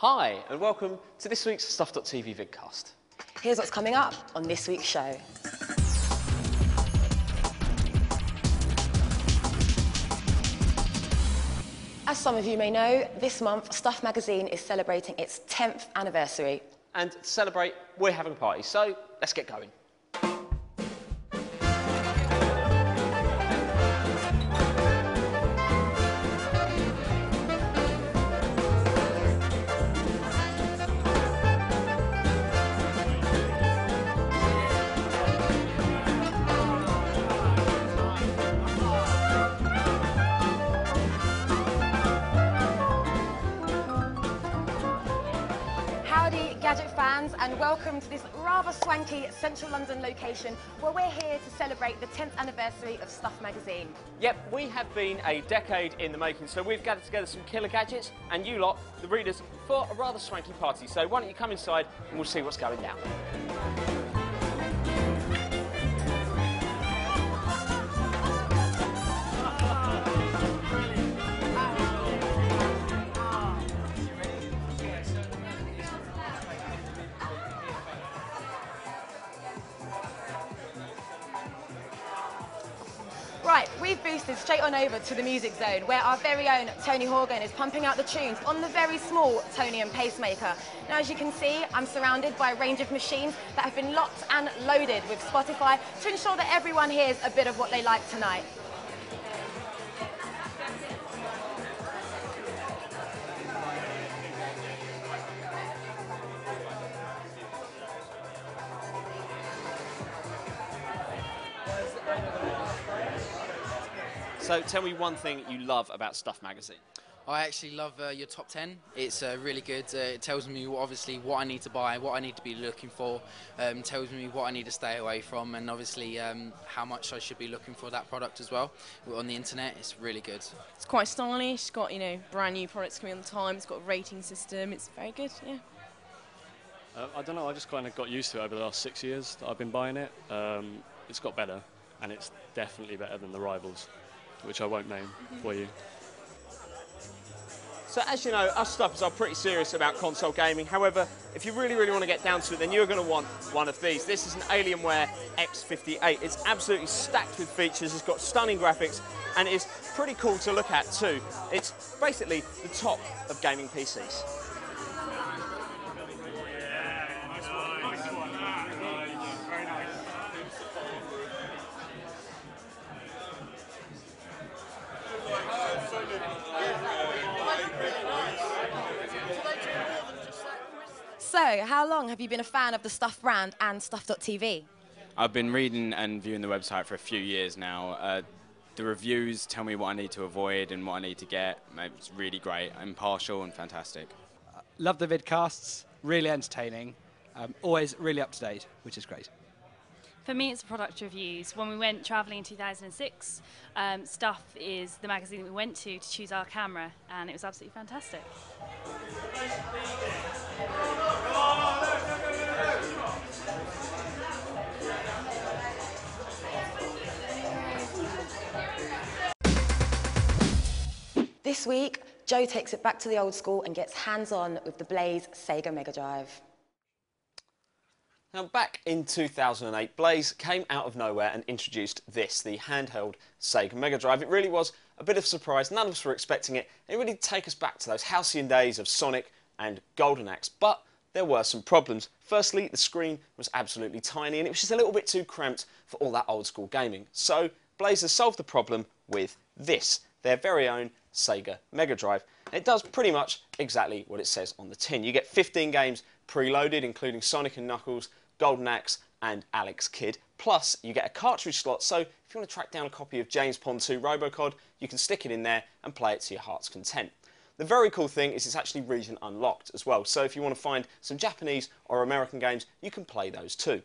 Hi, and welcome to this week's Stuff.tv vidcast. Here's what's coming up on this week's show. As some of you may know, this month Stuff magazine is celebrating its 10th anniversary. And to celebrate, we're having a party, so let's get going. Howdy, Gadget fans, and welcome to this rather swanky central London location where we're here to celebrate the 10th anniversary of Stuff magazine. Yep, we have been a decade in the making, so we've gathered together some killer gadgets and you lot, the readers, for a rather swanky party. So why don't you come inside and we'll see what's going down. Right, we've boosted straight on over to the music zone where our very own Tony Horgan is pumping out the tunes on the very small Tony and pacemaker. Now, as you can see, I'm surrounded by a range of machines that have been locked and loaded with Spotify to ensure that everyone hears a bit of what they like tonight. So tell me one thing you love about Stuff magazine. I actually love your top 10. It's really good. It tells me obviously what I need to buy, what I need to be looking for, tells me what I need to stay away from, and obviously how much I should be looking for that product as well. On the internet, it's really good. It's quite stylish. It's got, brand new products coming on the time. It's got a rating system. It's very good, yeah. I don't know, I just kind of got used to it over the last 6 years that I've been buying it. It's got better, and it's definitely better than the rivals, which I won't name for you. So as you know, us Stuffers are pretty serious about console gaming. However, if you really, really want to get down to it, then you're going to want one of these. This is an Alienware X58. It's absolutely stacked with features. It's got stunning graphics, and it's pretty cool to look at too. It's basically the top of gaming PCs. So, how long have you been a fan of the Stuff brand and Stuff.tv? I've been reading and viewing the website for a few years now. The reviews tell me what I need to avoid and what I need to get. It's really great, impartial and fantastic. Love the vidcasts, really entertaining, always really up to date, which is great. For me, it's product reviews. When we went travelling in 2006, Stuff is the magazine that we went to choose our camera, and it was absolutely fantastic. This week, Joe takes it back to the old school and gets hands-on with the Blaze Sega Mega Drive. Now, back in 2008, Blaze came out of nowhere and introduced this, the handheld Sega Mega Drive. It really was a bit of a surprise. None of us were expecting it. It really did take us back to those halcyon days of Sonic and Golden Axe. But there were some problems. Firstly, the screen was absolutely tiny and it was just a little bit too cramped for all that old school gaming. So Blaze has solved the problem with this, their very own Sega Mega Drive. And it does pretty much exactly what it says on the tin. You get 15 games preloaded, including Sonic and Knuckles, Golden Axe and Alex Kidd. Plus, you get a cartridge slot, so if you want to track down a copy of James Pond 2 Robocod, you can stick it in there and play it to your heart's content. The very cool thing is it's actually region unlocked as well, so if you want to find some Japanese or American games, you can play those too.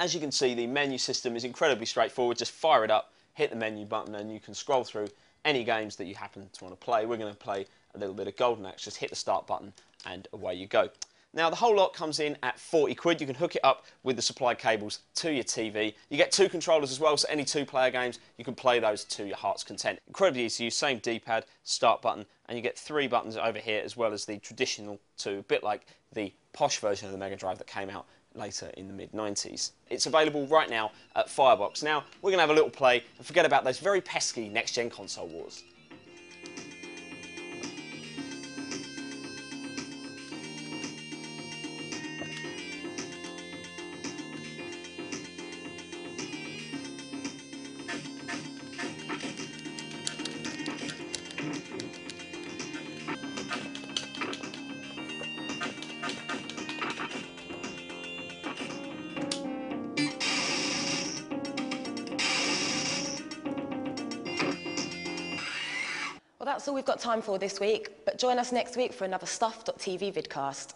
As you can see, the menu system is incredibly straightforward. Just fire it up, hit the menu button, and you can scroll through any games that you happen to want to play. We're going to play a little bit of Golden Axe. Just hit the start button and away you go. Now, the whole lot comes in at 40 quid. You can hook it up with the supplied cables to your TV. You get two controllers as well, so any two-player games, you can play those to your heart's content. Incredibly easy to use, same D-pad, start button, and and you get 3 buttons over here as well as the traditional 2, a bit like the posh version of the Mega Drive that came out later in the mid-90s. It's available right now at Firebox. Now, we're going to have a little play and forget about those very pesky next-gen console wars. Well, that's all we've got time for this week, but join us next week for another Stuff.TV vidcast.